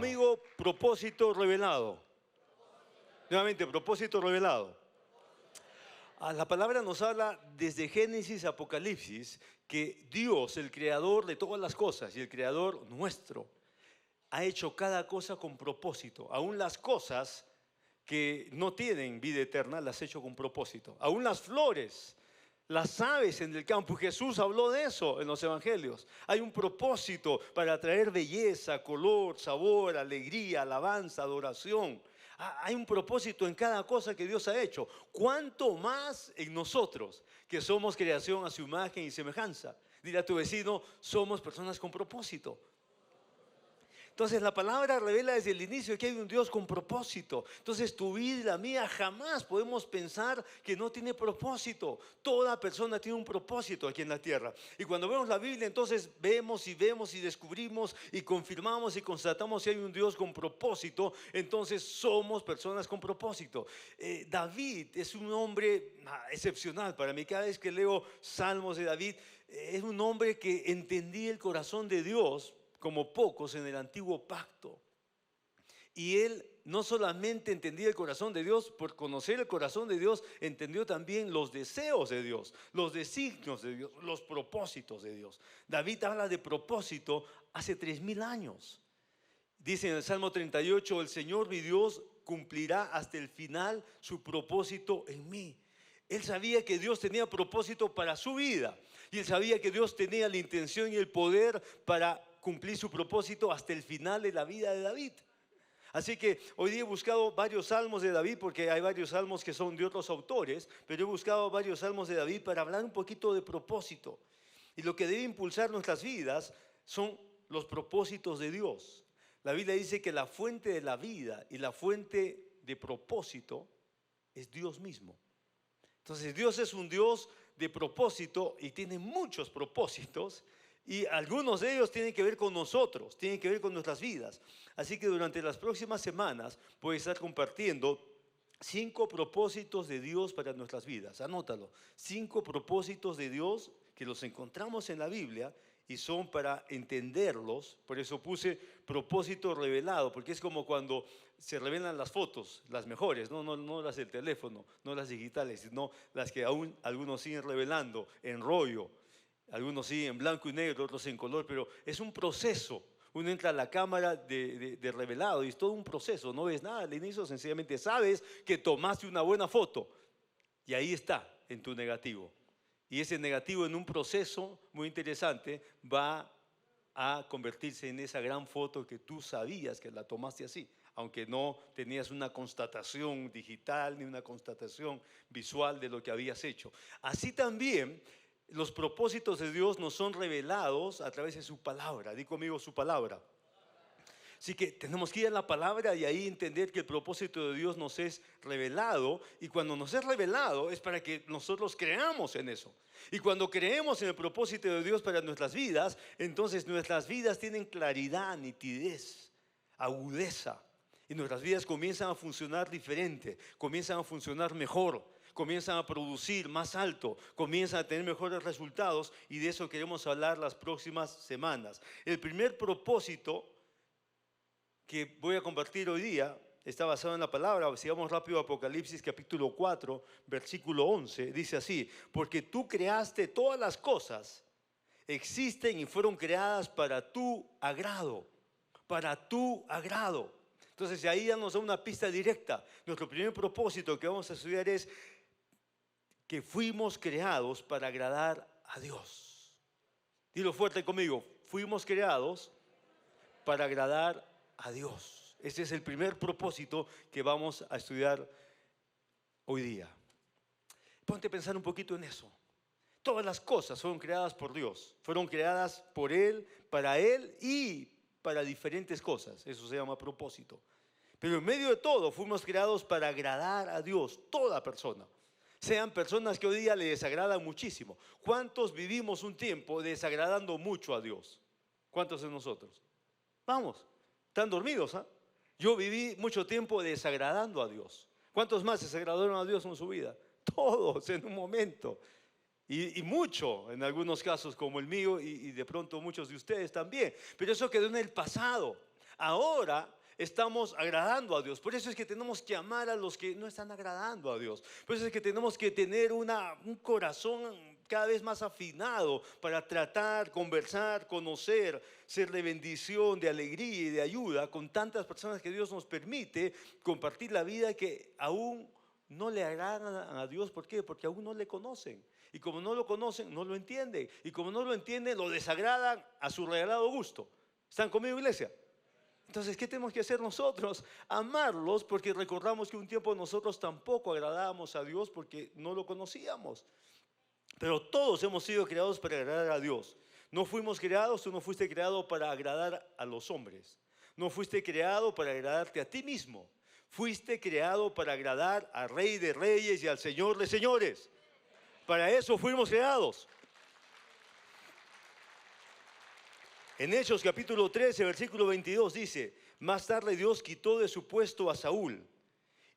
conmigo, propósito revelado. Nuevamente, propósito revelado. La palabra nos habla desde Génesis a Apocalipsis que Dios, el creador de todas las cosas y el creador nuestro, ha hecho cada cosa con propósito. Aún las cosas que no tienen vida eterna las ha hecho con propósito. Aún las flores, las aves en el campo. Jesús habló de eso en los evangelios. Hay un propósito para traer belleza, color, sabor, alegría, alabanza, adoración. Hay un propósito en cada cosa que Dios ha hecho. ¿Cuánto más en nosotros, que somos creación a su imagen y semejanza? Dile a tu vecino, somos personas con propósito. Entonces la palabra revela desde el inicio que hay un Dios con propósito. Entonces tu vida y la mía jamás podemos pensar que no tiene propósito. Toda persona tiene un propósito aquí en la tierra. Y cuando vemos la Biblia, entonces vemos y descubrimos y confirmamos y constatamos que hay un Dios con propósito. Entonces somos personas con propósito. David es un hombre excepcional para mí. Cada vez que leo salmos de David, es un hombre que entendía el corazón de Dios como pocos en el antiguo pacto. Y él no solamente entendía el corazón de Dios, por conocer el corazón de Dios, entendió también los deseos de Dios, los designios de Dios, los propósitos de Dios. David habla de propósito hace 3000 años. Dice en el Salmo 38, el Señor mi Dios cumplirá hasta el final su propósito en mí. Él sabía que Dios tenía propósito para su vida. Y él sabía que Dios tenía la intención y el poder para cumplir su propósito hasta el final de la vida de David. Así que hoy día he buscado varios salmos de David, porque hay varios salmos que son de otros autores, pero he buscado varios salmos de David para hablar un poquito de propósito. Y lo que debe impulsar nuestras vidas son los propósitos de Dios. La Biblia dice que la fuente de la vida y la fuente de propósito es Dios mismo. Entonces Dios es un Dios de propósito y tiene muchos propósitos. Y algunos de ellos tienen que ver con nosotros, tienen que ver con nuestras vidas. Así que durante las próximas semanas voy a estar compartiendo 5 propósitos de Dios para nuestras vidas. Anótalo. 5 propósitos de Dios que los encontramos en la Biblia y son para entenderlos. Por eso puse propósito revelado, porque es como cuando se revelan las fotos, las mejores, no las del teléfono, no las digitales, sino las que aún algunos siguen revelando en rollo. Algunos sí en blanco y negro, otros en color, pero es un proceso. Uno entra a la cámara de revelado y es todo un proceso. No ves nada al inicio, sencillamente sabes que tomaste una buena foto. Y ahí está, en tu negativo. Y ese negativo en un proceso muy interesante va a convertirse en esa gran foto que tú sabías que la tomaste así, aunque no tenías una constatación digital ni una constatación visual de lo que habías hecho. Así también los propósitos de Dios nos son revelados a través de su palabra. Di conmigo su palabra. Así que tenemos que ir a la palabra y ahí entender que el propósito de Dios nos es revelado. Y cuando nos es revelado es para que nosotros creamos en eso. Y cuando creemos en el propósito de Dios para nuestras vidas, entonces nuestras vidas tienen claridad, nitidez, agudeza. Y nuestras vidas comienzan a funcionar diferente, comienzan a funcionar mejor. Comienzan a producir más alto, comienzan a tener mejores resultados y de eso queremos hablar las próximas semanas. El primer propósito que voy a compartir hoy día está basado en la palabra. Si vamos rápido a Apocalipsis capítulo 4, versículo 11, dice así: porque tú creaste todas las cosas, existen y fueron creadas para tu agrado, para tu agrado. Entonces ahí ya nos da una pista directa. Nuestro primer propósito que vamos a estudiar es que fuimos creados para agradar a Dios. Dilo fuerte conmigo, fuimos creados para agradar a Dios. Ese es el primer propósito que vamos a estudiar hoy día. Ponte a pensar un poquito en eso. Todas las cosas fueron creadas por Dios, fueron creadas por Él y para diferentes cosas. Eso se llama propósito. Pero en medio de todo fuimos creados para agradar a Dios, toda persona. Sean personas que hoy día le desagradan muchísimo. ¿Cuántos vivimos un tiempo desagradando mucho a Dios? ¿Cuántos de nosotros? Vamos, están dormidos, ¿ah? Yo viví mucho tiempo desagradando a Dios. ¿Cuántos más desagradaron a Dios en su vida? Todos en un momento. Y mucho, en algunos casos como el mío y de pronto muchos de ustedes también. Pero eso quedó en el pasado. Ahora estamos agradando a Dios. Por eso es que tenemos que amar a los que no están agradando a Dios. Por eso es que tenemos que tener un corazón cada vez más afinado para tratar, conversar, conocer, ser de bendición, de alegría y de ayuda con tantas personas que Dios nos permite compartir la vida que aún no le agradan a Dios. ¿Por qué? Porque aún no le conocen. Y como no lo conocen, no lo entienden. Y como no lo entienden, lo desagradan a su regalado gusto. ¿Están conmigo, iglesia? Entonces, ¿qué tenemos que hacer nosotros? Amarlos, porque recordamos que un tiempo nosotros tampoco agradábamos a Dios porque no lo conocíamos. Pero todos hemos sido creados para agradar a Dios. No fuimos creados, tú no fuiste creado para agradar a los hombres. No fuiste creado para agradarte a ti mismo. Fuiste creado para agradar al Rey de Reyes y al Señor de Señores. Para eso fuimos creados. En Hechos capítulo 13, versículo 22 dice: más tarde Dios quitó de su puesto a Saúl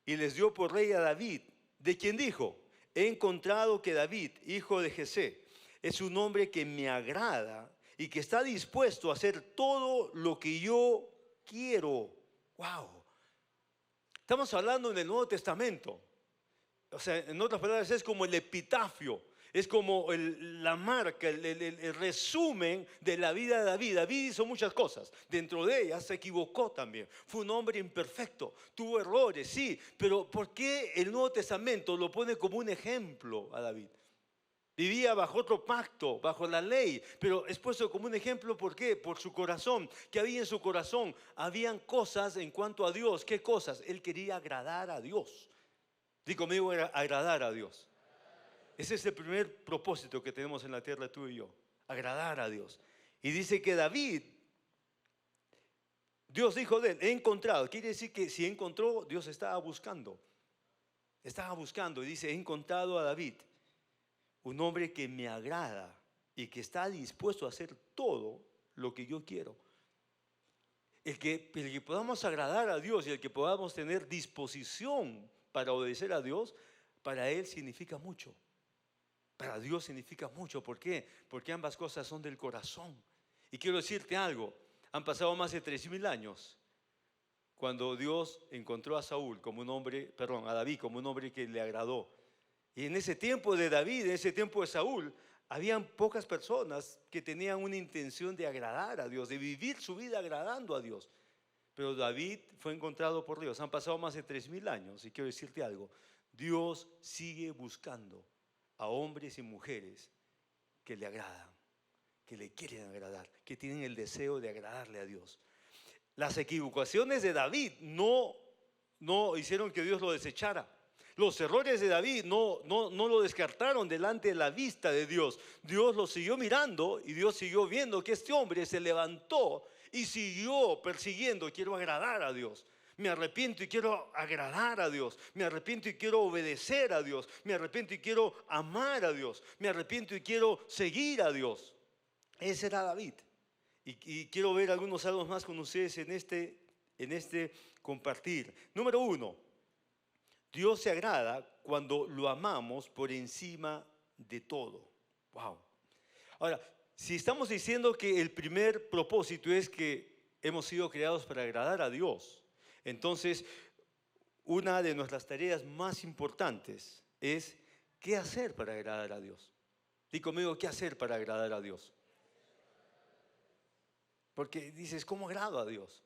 y les dio por rey a David, de quien dijo: he encontrado que David, hijo de Jesé, es un hombre que me agrada y que está dispuesto a hacer todo lo que yo quiero. ¡Wow! Estamos hablando en el Nuevo Testamento. O sea, en otras palabras, es como el epitafio. Es como la marca, el resumen de la vida de David. David hizo muchas cosas. Dentro de ellas se equivocó también. Fue un hombre imperfecto. Tuvo errores, sí. Pero ¿por qué el Nuevo Testamento lo pone como un ejemplo a David? Vivía bajo otro pacto, bajo la ley. Pero es puesto como un ejemplo, ¿por qué? Por su corazón. ¿Qué había en su corazón? Habían cosas en cuanto a Dios. ¿Qué cosas? Él quería agradar a Dios. Dí conmigo, agradar a Dios. Ese es el primer propósito que tenemos en la tierra, tú y yo, agradar a Dios. Y dice que David, Dios dijo de él: he encontrado. Quiere decir que si encontró, Dios estaba buscando. Estaba buscando y dice: he encontrado a David, un hombre que me agrada y que está dispuesto a hacer todo lo que yo quiero. El que podamos agradar a Dios y el que podamos tener disposición para obedecer a Dios, para Él significa mucho. Para Dios significa mucho. ¿Por qué? Porque ambas cosas son del corazón. Y quiero decirte algo. Han pasado más de 3000 años cuando Dios encontró a Saúl como un hombre, a David como un hombre que le agradó. Y en ese tiempo de David, en ese tiempo de Saúl, habían pocas personas que tenían una intención de agradar a Dios, de vivir su vida agradando a Dios. Pero David fue encontrado por Dios. Han pasado más de 3000 años y quiero decirte algo. Dios sigue buscando a hombres y mujeres que le agradan, que le quieren agradar, que tienen el deseo de agradarle a Dios. Las equivocaciones de David no hicieron que Dios lo desechara. Los errores de David no lo descartaron delante de la vista de Dios. Dios lo siguió mirando y Dios siguió viendo que este hombre se levantó y siguió persiguiendo: quiero agradar a Dios. Me arrepiento y quiero agradar a Dios. Me arrepiento y quiero obedecer a Dios. Me arrepiento y quiero amar a Dios. Me arrepiento y quiero seguir a Dios. Ese era David. Y quiero ver algunos algo más con ustedes en este compartir. Número 1. Dios se agrada cuando lo amamos por encima de todo. Wow. Ahora, si estamos diciendo que el primer propósito es que hemos sido creados para agradar a Dios, entonces una de nuestras tareas más importantes es ¿qué hacer para agradar a Dios? Di conmigo, ¿qué hacer para agradar a Dios? Porque dices, ¿cómo agrado a Dios?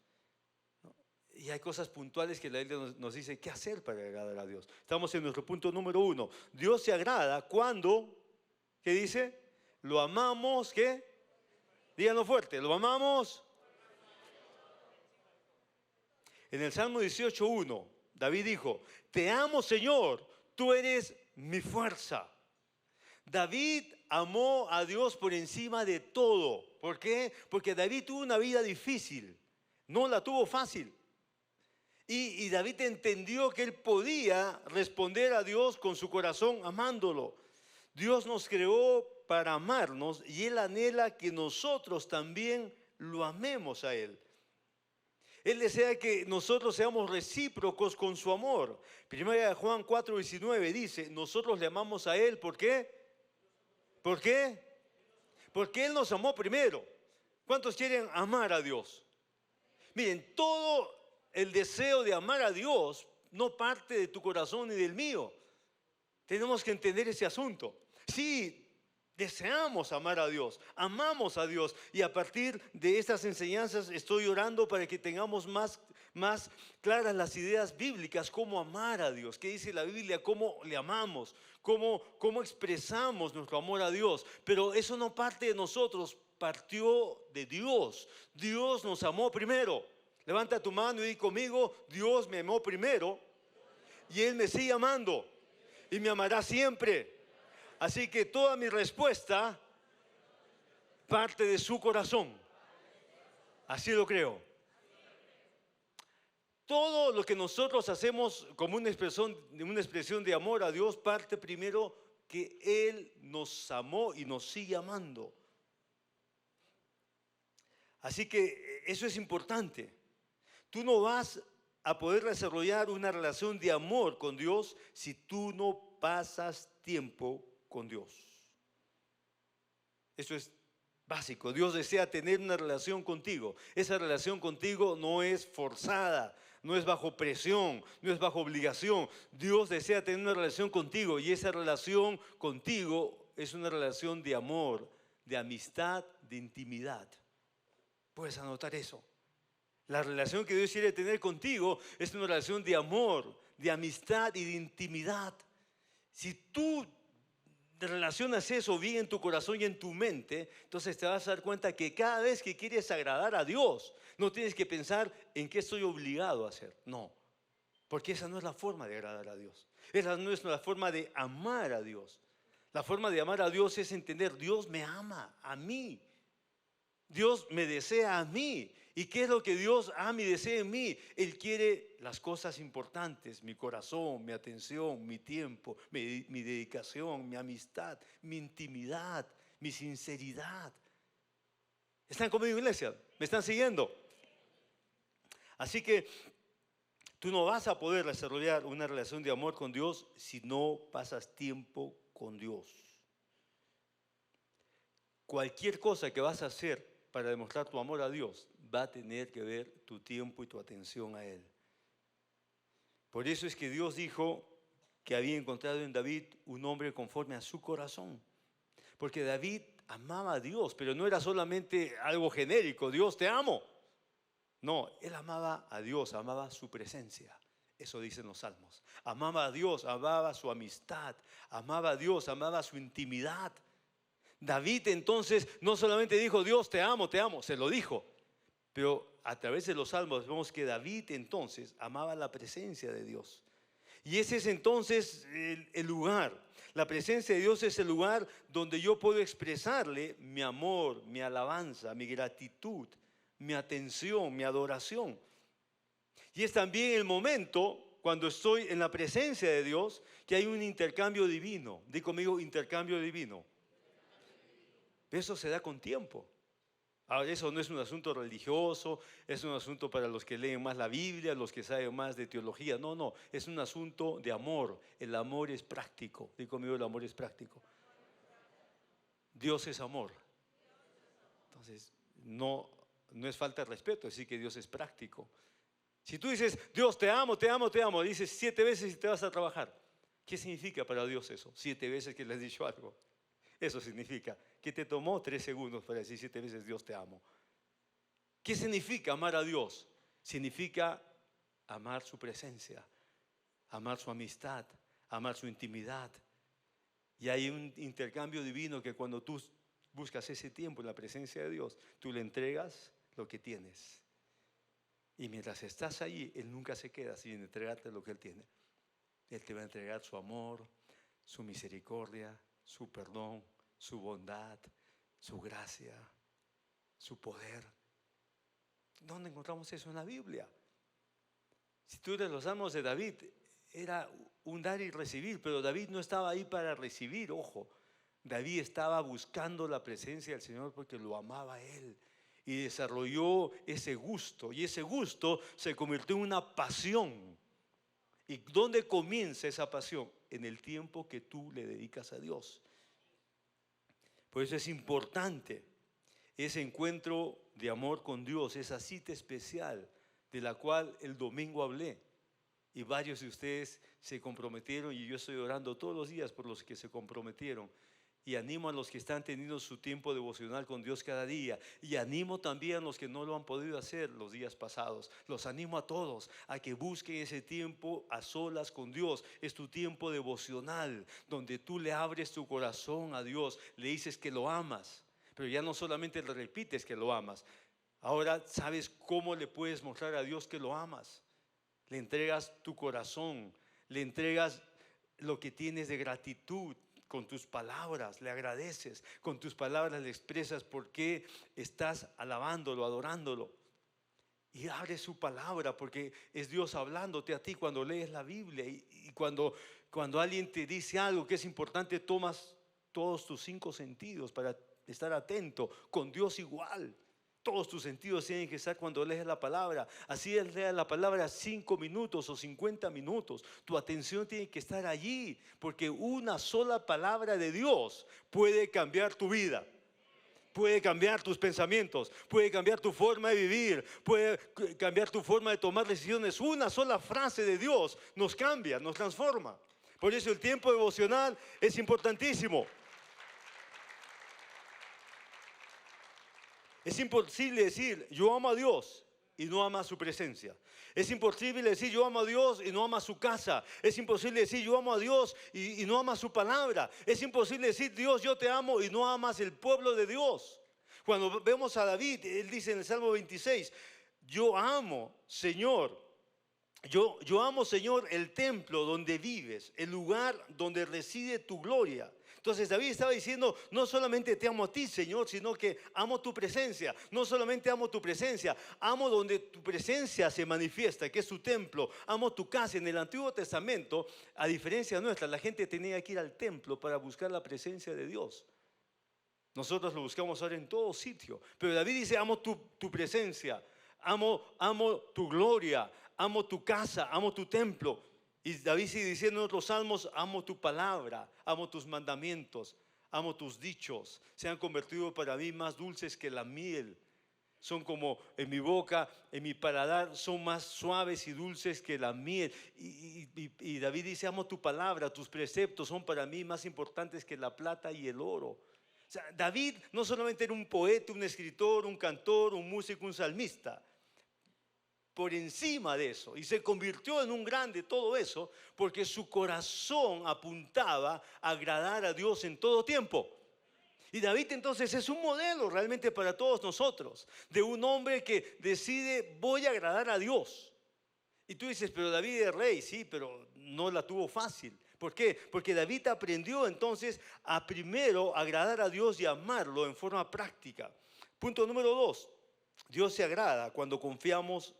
¿No? Y hay cosas puntuales que la Biblia nos dice qué hacer para agradar a Dios. Estamos en nuestro punto número 1. Dios se agrada cuando, ¿qué dice? Lo amamos, ¿qué? Díganlo fuerte, lo amamos. En el Salmo 18:1, David dijo: te amo, Señor, tú eres mi fuerza. David amó a Dios por encima de todo. ¿Por qué? Porque David tuvo una vida difícil, no la tuvo fácil. Y David entendió que él podía responder a Dios con su corazón amándolo. Dios nos creó para amarnos y Él anhela que nosotros también lo amemos a Él. Él desea que nosotros seamos recíprocos con su amor. Primera de Juan 4:19 dice: nosotros le amamos a Él. ¿Por qué? ¿Por qué? Porque Él nos amó primero. ¿Cuántos quieren amar a Dios? Miren, todo el deseo de amar a Dios no parte de tu corazón ni del mío. Tenemos que entender ese asunto. Sí, deseamos amar a Dios, amamos a Dios, y a partir de estas enseñanzas estoy orando para que tengamos más claras las ideas bíblicas, cómo amar a Dios, qué dice la Biblia, cómo le amamos, cómo expresamos nuestro amor a Dios. Pero eso no parte de nosotros, partió de Dios. Dios nos amó primero. Levanta tu mano y di conmigo: Dios me amó primero y Él me sigue amando y me amará siempre. Así que toda mi respuesta parte de su corazón. Así lo creo. Todo lo que nosotros hacemos como una expresión de amor a Dios parte primero que Él nos amó y nos sigue amando. Así que eso es importante. Tú no vas a poder desarrollar una relación de amor con Dios si tú no pasas tiempo con Dios. Eso es básico. Dios desea tener una relación contigo. Esa relación contigo no es forzada, no es bajo presión, no es bajo obligación. Dios desea tener una relación contigo, y esa relación contigo es una relación de amor, de amistad, de intimidad. Puedes anotar eso. La relación que Dios quiere tener contigo es una relación de amor, de amistad y de intimidad. Si tú relacionas eso bien en tu corazón y en tu mente, entonces te vas a dar cuenta que cada vez que quieres agradar a Dios, no tienes que pensar en qué estoy obligado a hacer. No, porque esa no es la forma de agradar a Dios. Esa no es la forma de amar a Dios. La forma de amar a Dios es entender: Dios me ama a mí. Dios me desea a mí. ¿Y qué es lo que Dios ama y desea en mí? Él quiere las cosas importantes: mi corazón, mi atención, mi tiempo, mi dedicación, mi amistad, mi intimidad, mi sinceridad. ¿Están conmigo, iglesia? ¿Me están siguiendo? Así que tú no vas a poder desarrollar una relación de amor con Dios si no pasas tiempo con Dios. Cualquier cosa que vas a hacer para demostrar tu amor a Dios va a tener que ver tu tiempo y tu atención a Él. Por eso es que Dios dijo que había encontrado en David un hombre conforme a su corazón. Porque David amaba a Dios, pero no era solamente algo genérico: Dios te amo. No, él amaba a Dios, amaba su presencia. Eso dicen los salmos. Amaba a Dios, amaba su amistad, amaba a Dios, amaba su intimidad. David entonces no solamente dijo: Dios te amo, se lo dijo. Pero a través de los salmos vemos que David entonces amaba la presencia de Dios. Y ese es entonces el lugar. La presencia de Dios es el lugar donde yo puedo expresarle mi amor, mi alabanza, mi gratitud, mi atención, mi adoración. Y es también el momento, cuando estoy en la presencia de Dios, que hay un intercambio divino. Di conmigo: intercambio divino. Eso se da con tiempo. Ahora, eso no es un asunto religioso, es un asunto para los que leen más la Biblia, los que saben más de teología. No, no, es un asunto de amor. El amor es práctico. Di conmigo: el amor es práctico. Dios es amor. Entonces, no es falta de respeto decir que Dios es práctico. Si tú dices: Dios te amo, dices 7 veces y te vas a trabajar. ¿Qué significa para Dios eso? 7 veces que le has dicho algo. Eso significa que te tomó 3 segundos para decir 7 veces: Dios te amo. ¿Qué significa amar a Dios? Significa amar su presencia, amar su amistad, amar su intimidad. Y hay un intercambio divino que cuando tú buscas ese tiempo en la presencia de Dios, tú le entregas lo que tienes. Y mientras estás allí, Él nunca se queda sin entregarte lo que Él tiene. Él te va a entregar su amor, su misericordia, su perdón, su bondad, su gracia, su poder. ¿Dónde encontramos eso en la Biblia? Si tú lees los salmos de David, era un dar y recibir, pero David no estaba ahí para recibir, ojo. David estaba buscando la presencia del Señor porque lo amaba a Él y desarrolló ese gusto, y ese gusto se convirtió en una pasión. ¿Y dónde comienza esa pasión? En el tiempo que tú le dedicas a Dios. Por eso es importante ese encuentro de amor con Dios, esa cita especial de la cual el domingo hablé. Y varios de ustedes se comprometieron y yo estoy orando todos los días por los que se comprometieron. Y animo a los que están teniendo su tiempo devocional con Dios cada día. Y animo también a los que no lo han podido hacer los días pasados. Los animo a todos a que busquen ese tiempo a solas con Dios. Es tu tiempo devocional, donde tú le abres tu corazón a Dios, le dices que lo amas. Pero ya no solamente le repites que lo amas. Ahora sabes cómo le puedes mostrar a Dios que lo amas. Le entregas tu corazón, le entregas lo que tienes de gratitud. Con tus palabras le agradeces, con tus palabras le expresas por qué estás alabándolo, adorándolo. Y abre su palabra porque es Dios hablándote a ti cuando lees la Biblia. Y cuando alguien te dice algo que es importante, tomas todos tus 5 sentidos para estar atento. Con Dios igual. Todos tus sentidos tienen que estar cuando lees la palabra. Así es, leas la palabra 5 minutos o 50 minutos. Tu atención tiene que estar allí, porque una sola palabra de Dios puede cambiar tu vida. Puede cambiar tus pensamientos, puede cambiar tu forma de vivir, puede cambiar tu forma de tomar decisiones. Una sola frase de Dios nos cambia, nos transforma. Por eso el tiempo devocional es importantísimo. Es imposible decir, yo amo a Dios y no ama su presencia. Es imposible decir, yo amo a Dios y no ama su casa. Es imposible decir, yo amo a Dios y no ama su palabra. Es imposible decir, Dios, yo te amo y no amas el pueblo de Dios. Cuando vemos a David, él dice en el Salmo 26, yo amo, Señor, yo amo, Señor, el templo donde vives, el lugar donde reside tu gloria. Entonces David estaba diciendo, no solamente te amo a ti, Señor, sino que amo tu presencia. No solamente amo tu presencia, amo donde tu presencia se manifiesta, que es tu templo. Amo tu casa. En el Antiguo Testamento, a diferencia nuestra, la gente tenía que ir al templo para buscar la presencia de Dios. Nosotros lo buscamos ahora en todo sitio. Pero David dice, amo tu presencia, amo tu gloria, amo tu casa, amo tu templo. Y David sigue diciendo en otros salmos, amo tu palabra, amo tus mandamientos, amo tus dichos. Se han convertido para mí más dulces que la miel. Son como en mi boca, en mi paladar, son más suaves y dulces que la miel. Y David dice, amo tu palabra, tus preceptos son para mí más importantes que la plata y el oro. O sea, David no solamente era un poeta, un escritor, un cantor, un músico, un salmista. Por encima de eso, y se convirtió en un grande todo eso, porque su corazón apuntaba a agradar a Dios en todo tiempo. Y David entonces es un modelo realmente para todos nosotros, de un hombre que decide, voy a agradar a Dios. Y tú dices, pero David es rey, sí, pero no la tuvo fácil. ¿Por qué? Porque David aprendió entonces a primero agradar a Dios y amarlo en forma práctica. Punto número 2, Dios se agrada cuando confiamos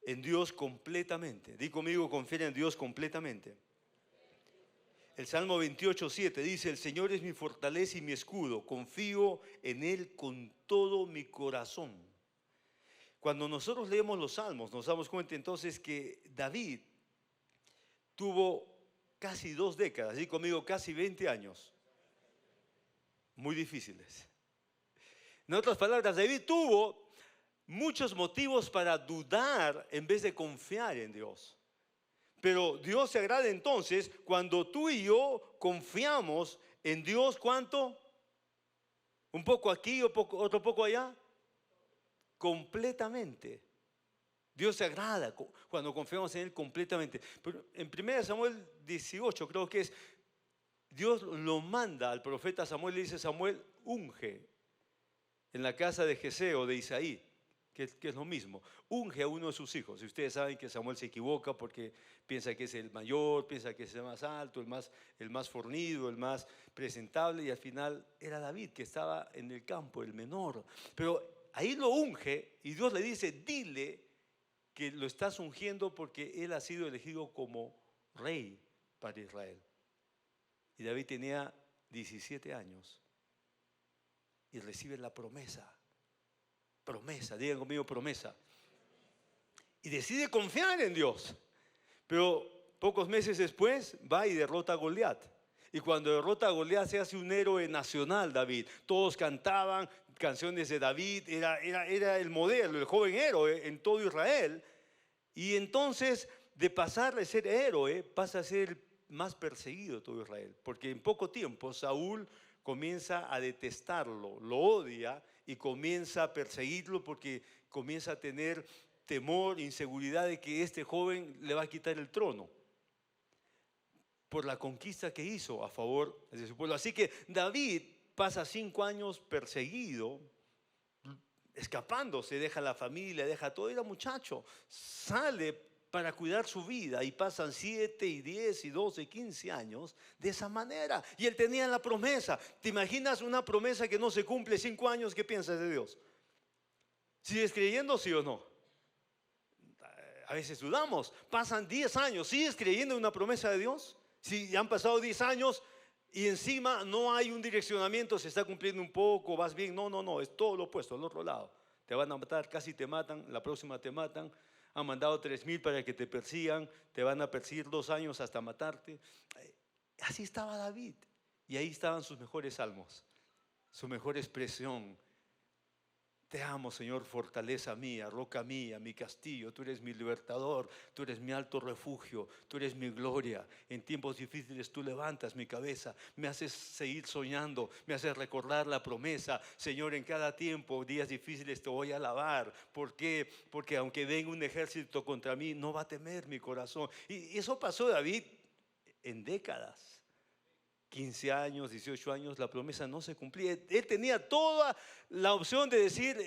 en Dios completamente. Di conmigo, confiar en Dios completamente. El Salmo 28:7 dice, el Señor es mi fortaleza y mi escudo, confío en Él con todo mi corazón. Cuando nosotros leemos los Salmos, nos damos cuenta entonces que David tuvo casi 2 décadas, di conmigo, casi 20 años, muy difíciles. En otras palabras, David tuvo muchos motivos para dudar en vez de confiar en Dios. Pero Dios se agrada entonces cuando tú y yo confiamos en Dios. ¿Cuánto? ¿Un poco aquí, otro poco allá? Completamente. Dios se agrada cuando confiamos en Él completamente. Pero en 1 Samuel 18 creo que es, Dios lo manda al profeta Samuel, le dice, Samuel, unge en la casa de Jesé o de Isaí, que es lo mismo, unge a uno de sus hijos. Y ustedes saben que Samuel se equivoca porque piensa que es el mayor, piensa que es el más alto, el más fornido, el más presentable, y al final era David, que estaba en el campo, el menor. Pero ahí lo unge y Dios le dice, dile que lo estás ungiendo porque él ha sido elegido como rey para Israel. Y David tenía 17 años y recibe la promesa. Promesa, digan conmigo, promesa. Y decide confiar en Dios. Pero pocos meses después va y derrota a Goliat. Y cuando derrota a Goliat se hace un héroe nacional, David. Todos cantaban canciones de David, era el modelo, el joven héroe en todo Israel. Y entonces, de pasar de ser héroe, pasa a ser el más perseguido de todo Israel. Porque en poco tiempo Saúl comienza a detestarlo, lo odia y comienza a perseguirlo porque comienza a tener temor, inseguridad de que este joven le va a quitar el trono por la conquista que hizo a favor de su pueblo. Así que David pasa 5 años perseguido, escapándose, deja la familia, deja todo, era muchacho, sale para cuidar su vida y pasan 7 y 10 y 12 y 15 años de esa manera. Y él tenía la promesa. ¿Te imaginas una promesa que no se cumple 5 años? ¿Qué piensas de Dios? ¿Sigues creyendo, sí o no? A veces dudamos. Pasan 10 años, ¿sigues creyendo en una promesa de Dios? Si han pasado 10 años y encima no hay un direccionamiento, se está cumpliendo un poco, vas bien. No, es todo lo opuesto, al otro lado. Te van a matar, casi te matan, la próxima te matan. Han mandado 3,000 para que te persigan, te van a perseguir 2 años hasta matarte. Así estaba David. Y ahí estaban sus mejores salmos, su mejor expresión. Te amo, Señor, fortaleza mía, roca mía, mi castillo. Tú eres mi libertador, tú eres mi alto refugio, tú eres mi gloria. En tiempos difíciles tú levantas mi cabeza, me haces seguir soñando, me haces recordar la promesa. Señor, en cada tiempo, días difíciles te voy a alabar. ¿Por qué? Porque aunque venga un ejército contra mí, no va a temer mi corazón. Y eso pasó David en décadas. 15 años, 18 años, la promesa no se cumplía. Él tenía toda la opción de decir,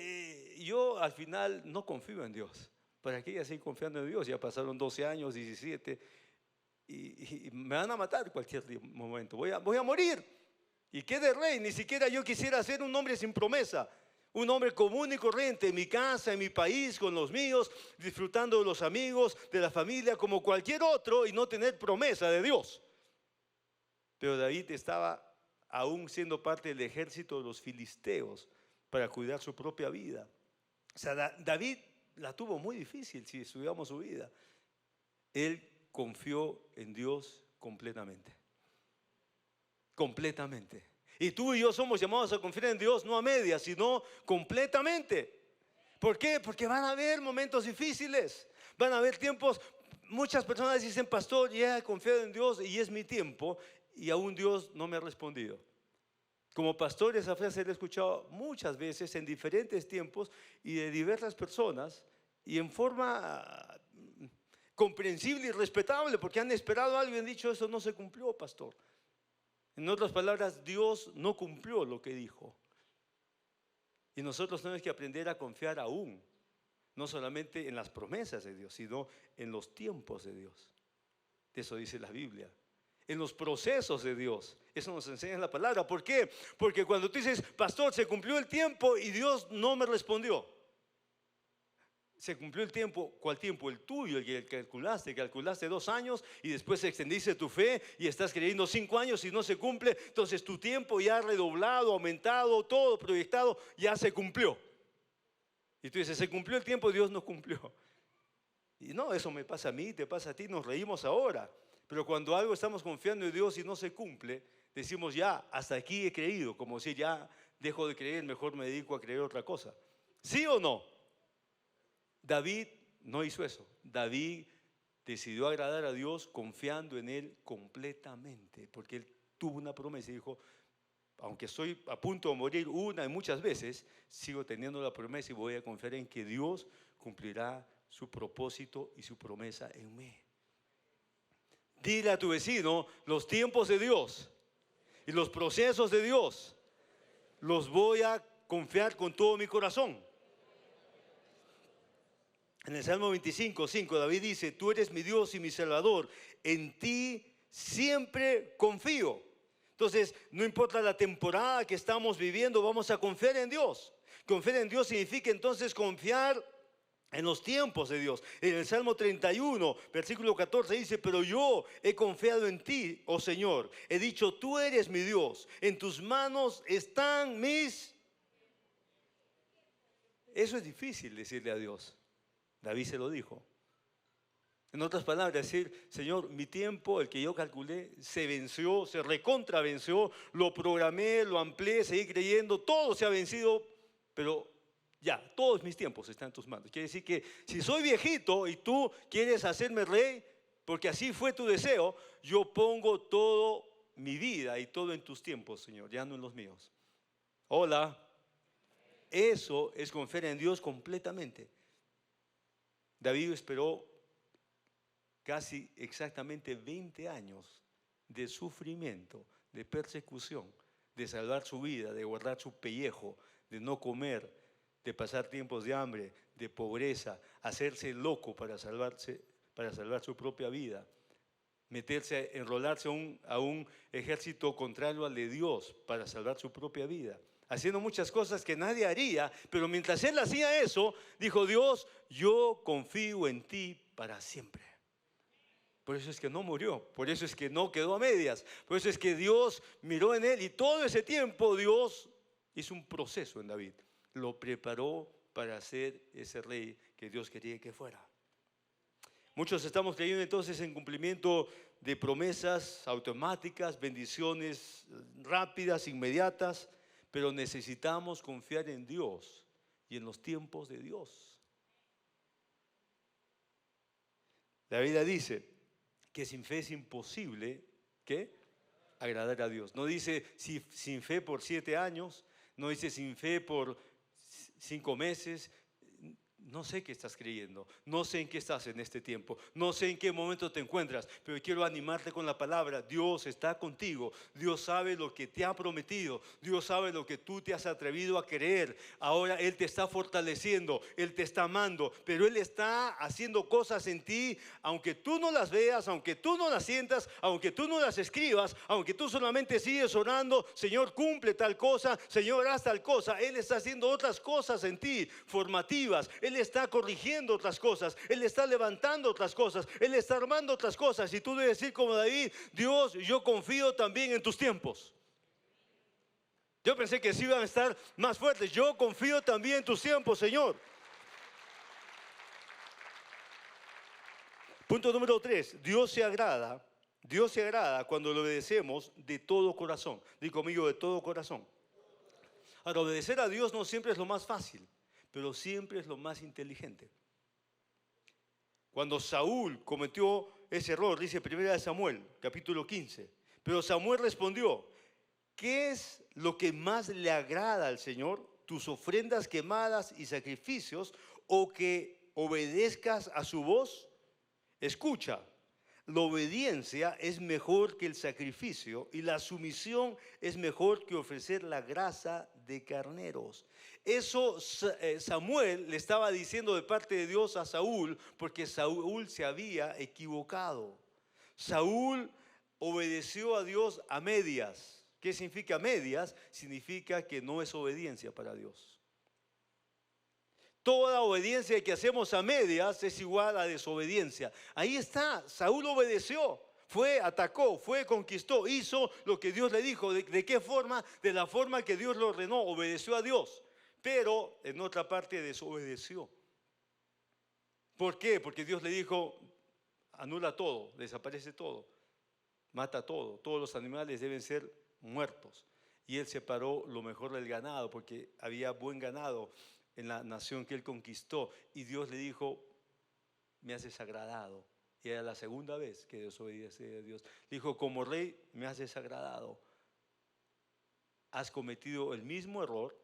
yo al final no confío en Dios. ¿Para qué ya seguir confiando en Dios? Ya pasaron 12 años, 17, y me van a matar en cualquier momento. Voy a morir. ¿Y qué de rey? Ni siquiera yo quisiera ser un hombre sin promesa. Un hombre común y corriente en mi casa, en mi país, con los míos, disfrutando de los amigos, de la familia, como cualquier otro, y no tener promesa de Dios. Pero David estaba aún siendo parte del ejército de los filisteos para cuidar su propia vida. O sea, David la tuvo muy difícil si estudiamos su vida. Él confió en Dios completamente. Completamente. Y tú y yo somos llamados a confiar en Dios no a medias, sino completamente. ¿Por qué? Porque van a haber momentos difíciles. Van a haber tiempos. Muchas personas dicen, pastor, ya he confiado en Dios y es mi tiempo. Y aún Dios no me ha respondido. Como pastor, esa frase la he escuchado muchas veces en diferentes tiempos y de diversas personas y en forma comprensible y respetable, porque han esperado algo y han dicho, eso no se cumplió, pastor. En otras palabras, Dios no cumplió lo que dijo. Y nosotros tenemos que aprender a confiar aún, no solamente en las promesas de Dios, sino en los tiempos de Dios. Eso dice la Biblia. En los procesos de Dios. Eso nos enseña la palabra. ¿Por qué? Porque cuando tú dices, pastor, se cumplió el tiempo y Dios no me respondió. Se cumplió el tiempo. ¿Cuál tiempo? El tuyo, el que calculaste. Calculaste 2 años y después extendiste tu fe y estás creyendo 5 años y no se cumple. Entonces tu tiempo ya redoblado, aumentado, todo proyectado, ya se cumplió. Y tú dices, se cumplió el tiempo, Dios no cumplió. Y no, eso me pasa a mí, te pasa a ti, nos reímos ahora. Pero cuando algo estamos confiando en Dios y no se cumple, decimos ya, hasta aquí he creído, como si ya dejo de creer, mejor me dedico a creer otra cosa. ¿Sí o no? David no hizo eso. David decidió agradar a Dios confiando en Él completamente, porque Él tuvo una promesa y dijo, aunque estoy a punto de morir una y muchas veces, sigo teniendo la promesa y voy a confiar en que Dios cumplirá su propósito y su promesa en mí. Dile a tu vecino, los tiempos de Dios y los procesos de Dios los voy a confiar con todo mi corazón. En el Salmo 25:5 David dice, tú eres mi Dios y mi Salvador, en ti siempre confío. Entonces, no importa la temporada que estamos viviendo, vamos a confiar en Dios. Confiar en Dios significa entonces confiar en los tiempos de Dios. En el Salmo 31, versículo 14 dice, pero yo he confiado en ti, oh Señor. He dicho, tú eres mi Dios. En tus manos están mis... Eso es difícil decirle a Dios. David se lo dijo. En otras palabras, decir, Señor, mi tiempo, el que yo calculé, se venció, se recontravenció, lo programé, lo amplié, seguí creyendo, todo se ha vencido pero ya, todos mis tiempos están en tus manos. Quiere decir que si soy viejito y tú quieres hacerme rey, porque así fue tu deseo, yo pongo todo mi vida y todo en tus tiempos, Señor, ya no en los míos. Hola. Eso es confiar en Dios completamente. David esperó casi exactamente 20 años de sufrimiento, de persecución, de salvar su vida, de guardar su pellejo, de no comer, de pasar tiempos de hambre, de pobreza, hacerse loco para salvar su propia vida, enrolarse a un ejército contrario al de Dios para salvar su propia vida, haciendo muchas cosas que nadie haría, pero mientras él hacía eso, dijo: Dios, yo confío en ti para siempre. Por eso es que no murió, por eso es que no quedó a medias, por eso es que Dios miró en él y todo ese tiempo Dios hizo un proceso en David, lo preparó para ser ese rey que Dios quería que fuera. Muchos estamos creyendo entonces en cumplimiento de promesas automáticas, bendiciones rápidas, inmediatas, pero necesitamos confiar en Dios y en los tiempos de Dios. La Biblia dice que sin fe es imposible, ¿qué? Agradar a Dios. No dice sin fe por 7 años, no dice sin fe por 5 meses. No sé qué estás creyendo, no sé en qué estás en este tiempo, no sé en qué momento te encuentras, pero quiero animarte con la palabra. Dios está contigo, Dios sabe lo que te ha prometido, Dios sabe lo que tú te has atrevido a creer. Ahora Él te está fortaleciendo, Él te está amando, pero Él está haciendo cosas en ti, aunque tú no las veas, aunque tú no las sientas, aunque tú no las escribas, aunque tú solamente sigues orando: Señor, cumple tal cosa, Señor, haz tal cosa. Él está haciendo otras cosas en ti, formativas. Él está corrigiendo otras cosas, Él está levantando otras cosas, Él está armando otras cosas. Y tú debes decir como David: Dios, yo confío también en tus tiempos. Yo pensé que sí iban a estar más fuertes. Yo confío también en tus tiempos, Señor. Punto número 3. Dios se agrada cuando le obedecemos de todo corazón. Di conmigo: de todo corazón. Ahora, obedecer a Dios no siempre es lo más fácil, pero siempre es lo más inteligente. Cuando Saúl cometió ese error, dice 1 Samuel, capítulo 15, pero Samuel respondió: ¿qué es lo que más le agrada al Señor? ¿Tus ofrendas quemadas y sacrificios, o que obedezcas a su voz? Escucha, la obediencia es mejor que el sacrificio, y la sumisión es mejor que ofrecer la grasa de carneros. Eso Samuel le estaba diciendo de parte de Dios a Saúl, porque Saúl se había equivocado. Saúl obedeció a Dios a medias. ¿Qué significa medias? Significa que no es obediencia para Dios. Toda obediencia que hacemos a medias es igual a desobediencia. Ahí está, Saúl obedeció, atacó, conquistó, hizo lo que Dios le dijo. ¿De qué forma? De la forma que Dios lo ordenó, obedeció a Dios. Pero en otra parte desobedeció. ¿Por qué? Porque Dios le dijo: anula todo, desaparece todo, mata todo, todos los animales deben ser muertos. Y él separó lo mejor del ganado, porque había buen ganado en la nación que él conquistó, y Dios le dijo: me has desagradado. Y era la segunda vez que desobedecía a Dios. Le dijo: como rey me has desagradado, has cometido el mismo error,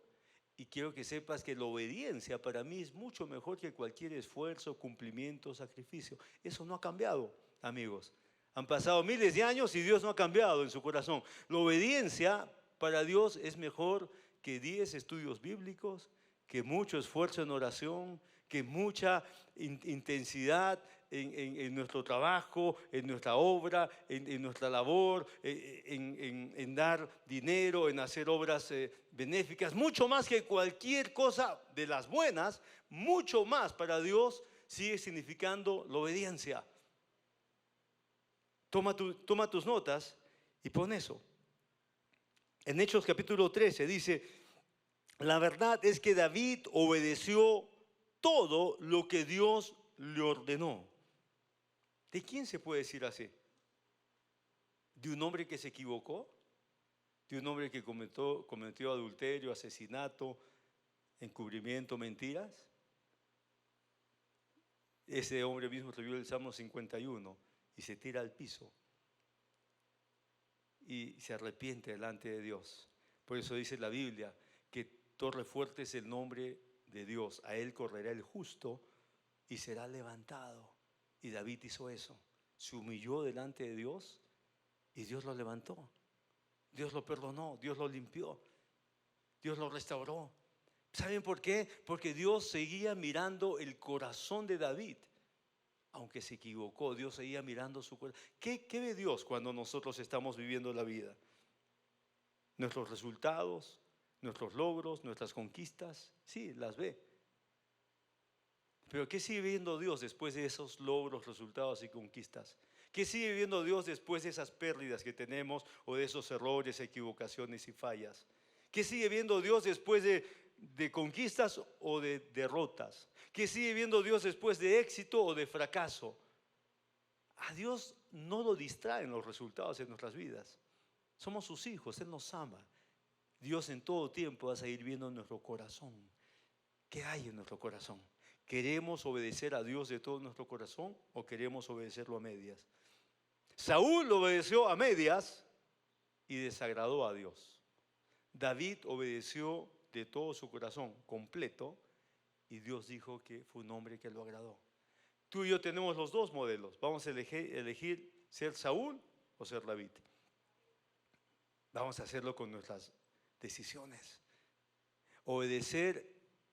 y quiero que sepas que la obediencia para mí es mucho mejor que cualquier esfuerzo, cumplimiento, sacrificio. Eso no ha cambiado, amigos. Han pasado miles de años y Dios no ha cambiado en su corazón. La obediencia para Dios es mejor que 10 estudios bíblicos, que mucho esfuerzo en oración, que mucha intensidad en nuestro trabajo, en nuestra obra, en nuestra labor, en dar dinero, en hacer obras benéficas. Mucho más que cualquier cosa de las buenas, mucho más para Dios sigue significando la obediencia. Toma tus notas y pon eso. En Hechos capítulo 13 dice: la verdad es que David obedeció todo lo que Dios le ordenó. ¿De quién se puede decir así? ¿De un hombre que se equivocó? ¿De un hombre que cometió adulterio, asesinato, encubrimiento, mentiras. Ese hombre mismo escribió el Salmo 51 y se tira al piso y se arrepiente delante de Dios. Por eso dice la Biblia que torre fuerte es el nombre de Dios. A él correrá el justo y será levantado. Y David hizo eso. Se humilló delante de Dios y Dios lo levantó. Dios lo perdonó, Dios lo limpió, Dios lo restauró. ¿Saben por qué? Porque Dios seguía mirando el corazón de David. Aunque se equivocó, Dios seguía mirando su corazón. ¿Qué ve Dios cuando nosotros estamos viviendo la vida? Nuestros resultados, nuestros logros, nuestras conquistas, sí, las ve. Pero ¿qué sigue viendo Dios después de esos logros, resultados y conquistas? ¿Qué sigue viendo Dios después de esas pérdidas que tenemos o de esos errores, equivocaciones y fallas? ¿Qué sigue viendo Dios después de conquistas o de derrotas? ¿Qué sigue viendo Dios después de éxito o de fracaso? A Dios no lo distraen los resultados de nuestras vidas. Somos sus hijos, Él nos ama. Dios en todo tiempo va a seguir viendo nuestro corazón. ¿Qué hay en nuestro corazón? ¿Queremos obedecer a Dios de todo nuestro corazón o queremos obedecerlo a medias? Saúl obedeció a medias y desagradó a Dios. David obedeció de todo su corazón, completo, y Dios dijo que fue un hombre que lo agradó. Tú y yo tenemos los dos modelos. Vamos a elegir ser Saúl o ser David. Vamos a hacerlo con nuestras decisiones. Obedecer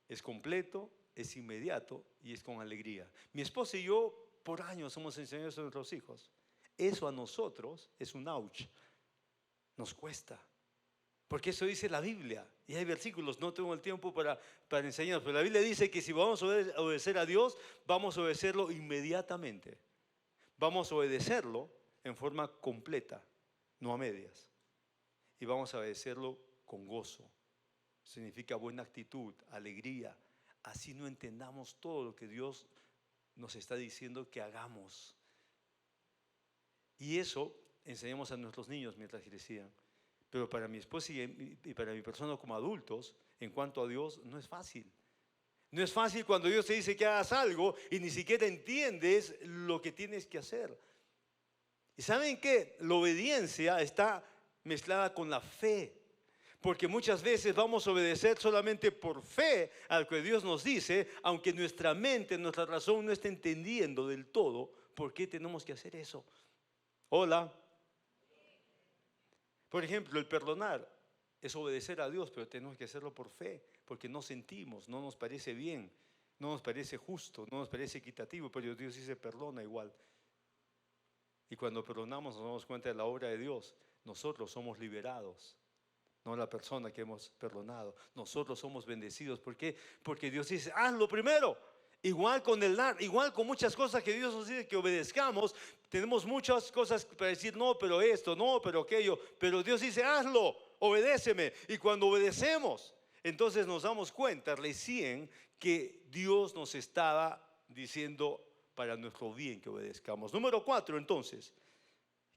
es completo, es inmediato y es con alegría. Mi esposa y yo por años hemos enseñado eso a nuestros hijos. Eso a nosotros es un ouch. Nos cuesta. Porque eso dice la Biblia. Y hay versículos, no tengo el tiempo para enseñarlos, pero la Biblia dice que si vamos a obedecer a Dios, vamos a obedecerlo inmediatamente. Vamos a obedecerlo en forma completa, no a medias. Y vamos a obedecerlo con gozo. Significa buena actitud, alegría. Así no entendamos todo lo que Dios nos está diciendo que hagamos. Y eso enseñamos a nuestros niños mientras crecían. Pero para mi esposa y para mi persona como adultos, en cuanto a Dios, no es fácil. No es fácil cuando Dios te dice que hagas algo y ni siquiera entiendes lo que tienes que hacer. ¿Y saben qué? La obediencia está mezclada con la fe. Porque muchas veces vamos a obedecer solamente por fe a lo que Dios nos dice, aunque nuestra mente, nuestra razón no esté entendiendo del todo por qué tenemos que hacer eso. Hola. Por ejemplo, el perdonar es obedecer a Dios, pero tenemos que hacerlo por fe, porque no sentimos, no nos parece bien, no nos parece justo, no nos parece equitativo, pero Dios dice perdona igual. Y cuando perdonamos nos damos cuenta de la obra de Dios. Nosotros somos liberados, no la persona que hemos perdonado. Nosotros somos bendecidos. ¿Por qué? Porque Dios dice, hazlo primero. Igual con el dar, igual con muchas cosas que Dios nos dice que obedezcamos. Tenemos muchas cosas para decir, no, pero esto, no, pero aquello. Pero Dios dice, hazlo, obedéceme. Y cuando obedecemos, entonces nos damos cuenta recién que Dios nos estaba diciendo para nuestro bien que obedezcamos. Número 4, entonces,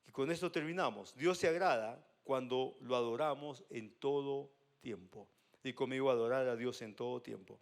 y con esto terminamos. Dios se agrada cuando lo adoramos en todo tiempo. Y conmigo, adorar a Dios en todo tiempo.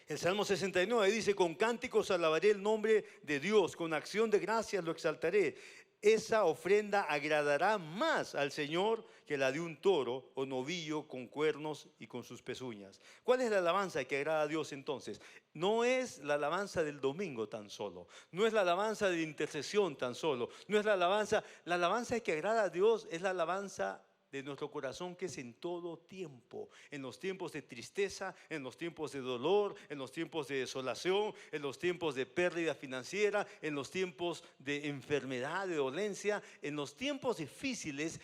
El Salmo 69 dice, con cánticos alabaré el nombre de Dios, con acción de gracias lo exaltaré. Esa ofrenda agradará más al Señor que la de un toro o novillo con cuernos y con sus pezuñas. ¿Cuál es la alabanza que agrada a Dios entonces? No es la alabanza del domingo tan solo, no es la alabanza de intercesión tan solo, no es la alabanza que agrada a Dios es la alabanza de nuestro corazón, que es en todo tiempo, en los tiempos de tristeza, en los tiempos de dolor, en los tiempos de desolación, en los tiempos de pérdida financiera, en los tiempos de enfermedad, de dolencia, en los tiempos difíciles.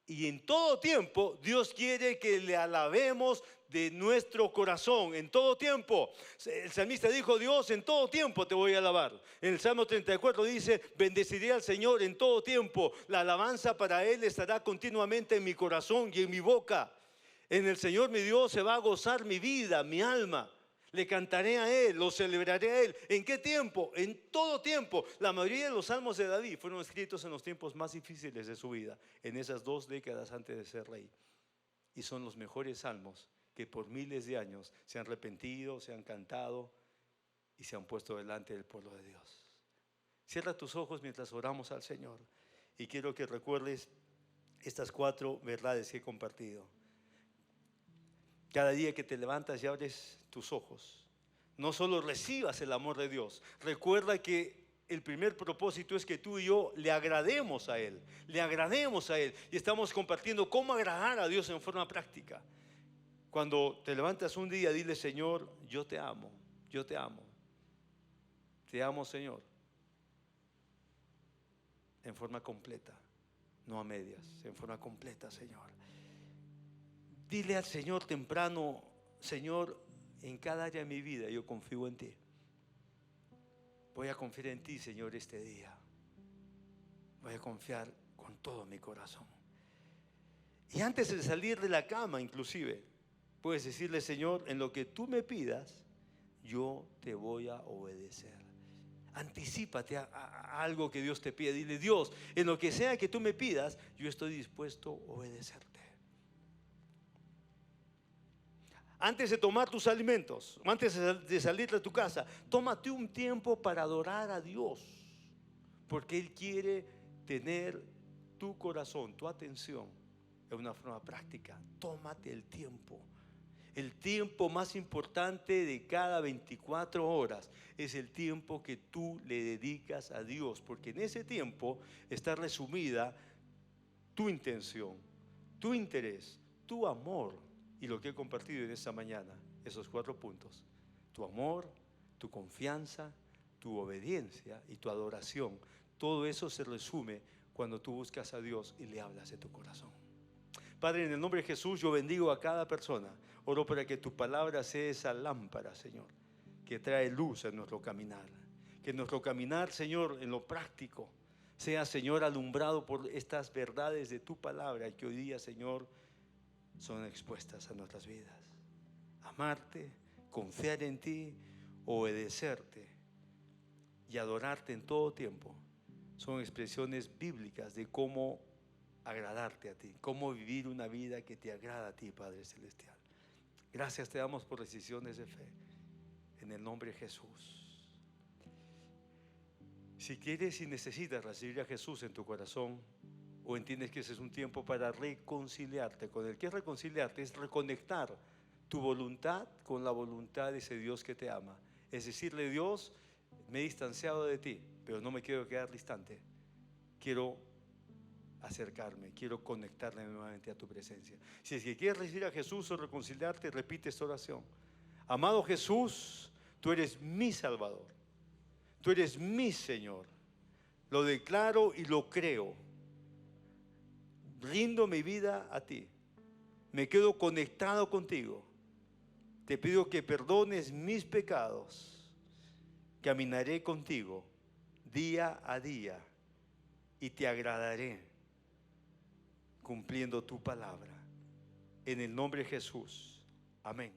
Y en todo tiempo Dios quiere que le alabemos de nuestro corazón, en todo tiempo. El salmista dijo, Dios, en todo tiempo te voy a alabar. En el Salmo 34 dice, bendeciré al Señor en todo tiempo. La alabanza para Él estará continuamente en mi corazón y en mi boca. En el Señor mi Dios se va a gozar mi vida, mi alma. Le cantaré a Él, lo celebraré a Él. ¿En qué tiempo? En todo tiempo. La mayoría de los salmos de David fueron escritos en los tiempos más difíciles de su vida, en esas 2 décadas antes de ser rey. Y son los mejores salmos que por miles de años se han arrepentido, se han cantado y se han puesto delante del pueblo de Dios. Cierra tus ojos mientras oramos al Señor y quiero que recuerdes estas 4 verdades que he compartido. Cada día que te levantas y abres tus ojos, no solo recibas el amor de Dios, recuerda que el primer propósito es que tú y yo le agrademos a Él, y estamos compartiendo cómo agradar a Dios en forma práctica. Cuando te levantas un día, dile: Señor, yo te amo, Señor, en forma completa, no a medias, en forma completa, Señor. Dile al Señor temprano: Señor, en cada área de mi vida yo confío en ti. Voy a confiar en ti, Señor, este día. Voy a confiar con todo mi corazón. Y antes de salir de la cama, inclusive, puedes decirle: Señor, en lo que tú me pidas, yo te voy a obedecer. Anticípate a algo que Dios te pide. Dile: Dios, en lo que sea que tú me pidas, yo estoy dispuesto a obedecerte. Antes de tomar tus alimentos, antes de salir de tu casa, tómate un tiempo para adorar a Dios, porque Él quiere tener tu corazón, tu atención de una forma práctica. Tómate el tiempo. El tiempo más importante de cada 24 horas es el tiempo que tú le dedicas a Dios, porque en ese tiempo está resumida tu intención, tu interés, tu amor. Y lo que he compartido en esta mañana, esos 4 puntos: tu amor, tu confianza, tu obediencia y tu adoración. Todo eso se resume cuando tú buscas a Dios y le hablas de tu corazón. Padre, en el nombre de Jesús, yo bendigo a cada persona. Oro para que tu palabra sea esa lámpara, Señor, que trae luz en nuestro caminar. Que nuestro caminar, Señor, en lo práctico, sea, Señor, alumbrado por estas verdades de tu palabra, y que hoy día, Señor, son expuestas a nuestras vidas. Amarte, confiar en ti, obedecerte y adorarte en todo tiempo son expresiones bíblicas de cómo agradarte a ti, cómo vivir una vida que te agrada a ti, Padre Celestial. Gracias te damos por decisiones de fe, en el nombre de Jesús. Si quieres y necesitas recibir a Jesús en tu corazón, o entiendes que ese es un tiempo para reconciliarte con Él. ¿Qué es reconciliarte? Es reconectar tu voluntad con la voluntad de ese Dios que te ama. Es decirle: Dios, me he distanciado de ti, pero no me quiero quedar distante. Quiero acercarme, quiero conectarme nuevamente a tu presencia. Si es que quieres recibir a Jesús o reconciliarte, repite esta oración: amado Jesús, tú eres mi Salvador, tú eres mi Señor. Lo declaro y lo creo. Rindo mi vida a ti, me quedo conectado contigo. Te pido que perdones mis pecados. Caminaré contigo día a día y te agradaré cumpliendo tu palabra. En el nombre de Jesús. Amén.